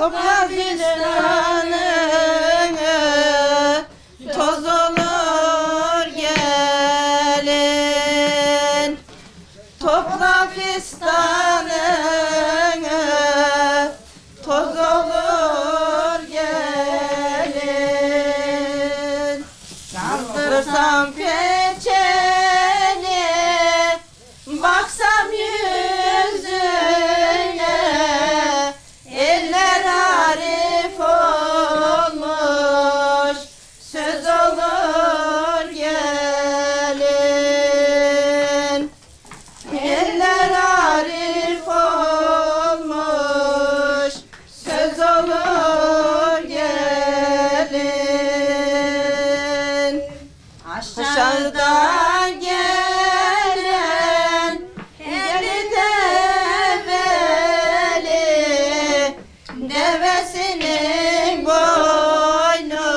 Topla fistanını, toz olur gelin. Topla fistanını, toz olur gelin. Kaldırsam peçeni, baksam yüzüne, eller arif olmuş, söz olur gelin. Eller arif olmuş, söz olur gelin. Aşağıdan gelen eli develi, devesinin boynu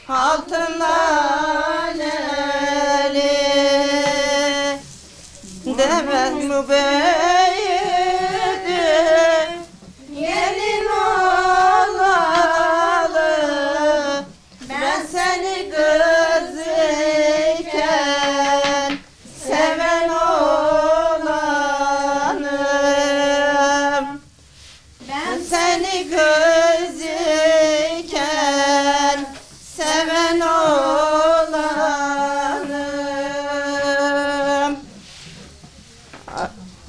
altından eli. Deven mi büyüdü, gelin olalı, ben seni kız iken seven olanım. Ben seni kız iken seven olanım.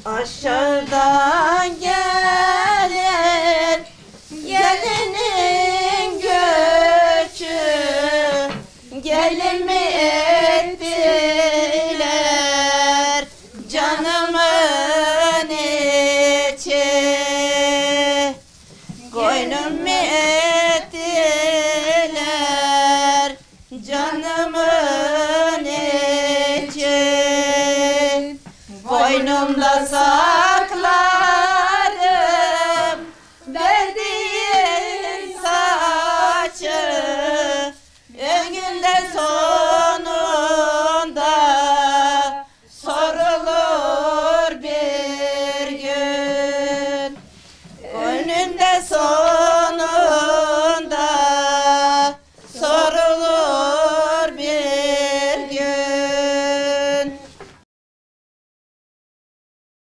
Aşağıdan gelir gelinin göçü, gelin mi